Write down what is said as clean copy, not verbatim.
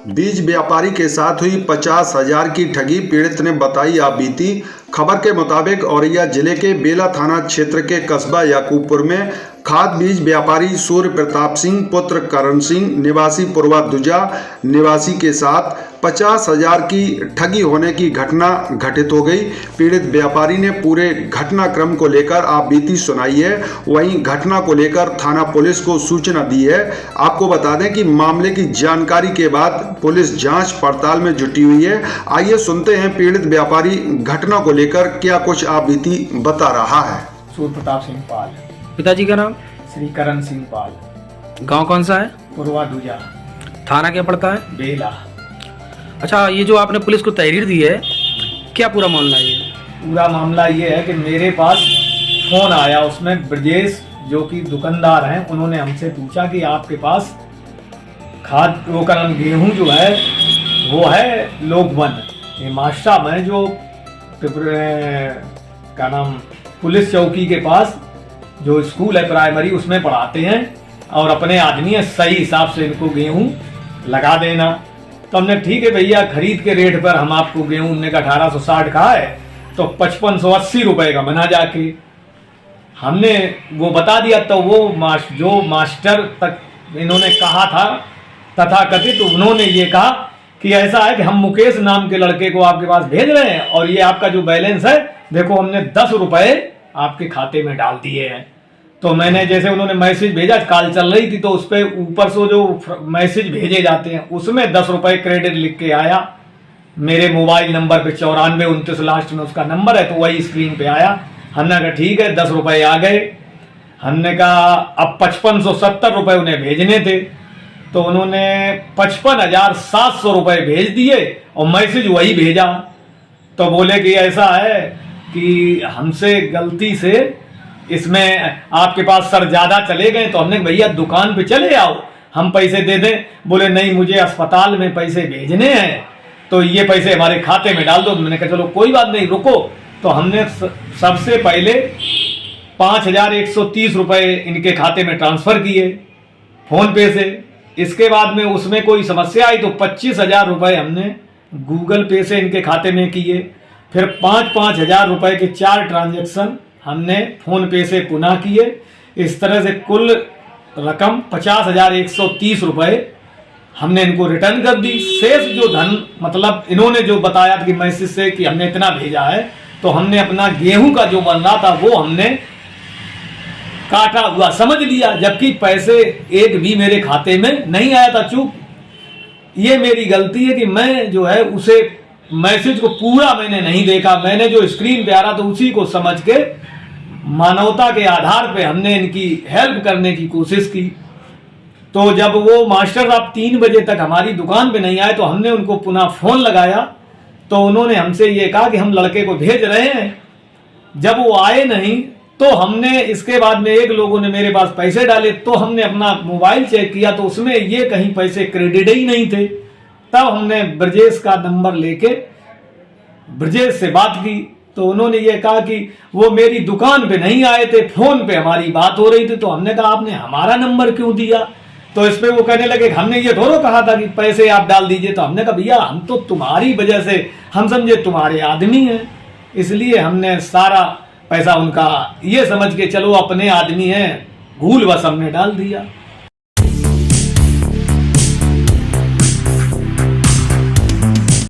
बीज व्यापारी के साथ हुई 50,000 की ठगी, पीड़ित ने बताई आप बीती। खबर के मुताबिक औरैया जिले के बेला थाना क्षेत्र के कस्बा याकूबपुर में खाद बीज व्यापारी सूर्य प्रताप सिंह पुत्र करण सिंह निवासी पूर्वा दुजा निवासी के साथ 50,000 की ठगी होने की घटना घटित हो गई। पीड़ित व्यापारी ने पूरे घटनाक्रम को लेकर आप बीती सुनाई है। वहीं घटना को लेकर थाना पुलिस को सूचना दी है। आपको बता दें कि मामले की जानकारी के बाद पुलिस जांच पड़ताल में जुटी हुई है। आइए सुनते हैं पीड़ित व्यापारी घटना को लेकर क्या कुछ आप बीती बता रहा है। सूर्य प्रताप सिंह पाल। पिताजी का नाम? श्री करण सिंह पाल। गांव कौन सा है? पूर्वा दूजा। थाना क्या पड़ता है? बेला। अच्छा, ये जो आपने पुलिस को तहरीर दी है, क्या पूरा मामला है? पूरा मामला ये है कि मेरे पास फोन आया, उसमें ब्रजेश जो कि दुकानदार हैं, उन्होंने हमसे पूछा कि आपके पास खाद उपकरण गेहूं जो है वो है लोकवन ये मास्टा में जो क्या नाम पुलिस चौकी के पास जो स्कूल है प्राइमरी उसमें पढ़ाते हैं और अपने आदमी है, सही हिसाब से इनको गेहूं लगा देना। तो हमने ठीक है भैया, खरीद के रेट पर हम आपको गेहूं ने का 1860 का है तो 5580 रुपए का बना जाके हमने वो बता दिया। तो वो जो मास्टर तक इन्होंने कहा था तथा कथित उन्होंने ये कहा कि ऐसा है कि हम मुकेश नाम के लड़के को आपके पास भेज रहे हैं और ये आपका जो बैलेंस है देखो हमने 10 रुपए आपके खाते में डाल दिए हैं। तो मैंने जैसे उन्होंने मैसेज भेजा, कॉल चल रही थी तो उस पर ऊपर से जो मैसेज भेजे जाते हैं उसमें 10 रुपए क्रेडिट लिख के आया मेरे मोबाइल नंबर पे 9429 लास्ट में उसका नंबर है, तो वही स्क्रीन पे आया। हमने कहा ठीक है 10 रुपए आ गए। हमने कहा अब 5570 रुपए उन्हें भेजने थे तो उन्होंने 55,700 रुपए भेज दिए और मैसेज वही भेजा। तो बोले कि ऐसा है कि हमसे गलती से इसमें आपके पास सर ज्यादा चले गए। तो हमने भैया दुकान पे चले आओ हम पैसे दे दें। बोले नहीं, मुझे अस्पताल में पैसे भेजने हैं तो ये पैसे हमारे खाते में डाल दो। मैंने कहा चलो कोई बात नहीं रुको। तो हमने सबसे पहले 5,130 रुपए इनके खाते में ट्रांसफर किए फोन पे से। इसके बाद में उसमें कोई समस्या आई तो 25,000 रुपए हमने गूगल पे से इनके खाते में किए। फिर 5-5 हजार रुपए के 4 ट्रांजैक्शन हमने फोन पे से पुनः किए। इस तरह से कुल रकम 50,130 रुपए हमने इनको रिटर्न कर दी। शेष जो धन मतलब इन्होंने जो बताया कि मैसेज से कि हमने इतना भेजा है तो हमने अपना गेहूं का जो बन रहा था वो हमने काटा हुआ समझ लिया, जबकि पैसे एक भी मेरे खाते में नहीं आया था। चूक ये मेरी गलती है कि मैं जो है उसे मैसेज को पूरा मैंने नहीं देखा। मैंने जो स्क्रीन पे आ रहा था उसी को समझ के मानवता के आधार पे हमने इनकी हेल्प करने की कोशिश की। तो जब वो मास्टर साहब 3 बजे तक हमारी दुकान पे नहीं आए तो हमने उनको पुनः फोन लगाया तो उन्होंने हमसे ये कहा कि हम लड़के को भेज रहे हैं। जब वो आए नहीं तो हमने इसके बाद में एक लोगों ने मेरे पास पैसे डाले तो हमने अपना मोबाइल चेक किया तो उसमें ये कहीं पैसे क्रेडिट ही नहीं थे। तब हमने ब्रजेश का नंबर लेके ब्रजेश से बात की तो उन्होंने ये कहा कि वो मेरी दुकान पे नहीं आए थे, फोन पे हमारी बात हो रही थी। तो हमने कहा आपने हमारा नंबर क्यों दिया? तो इस पे वो कहने लगे हमने ये थोड़ा कहा था कि पैसे आप डाल दीजिए। तो हमने कहा भैया हम तो तुम्हारी वजह से हम समझे तुम्हारे आदमी हैं, इसलिए हमने सारा पैसा उनका ये समझ के चलो अपने आदमी हैं भूल बस हमने डाल दिया।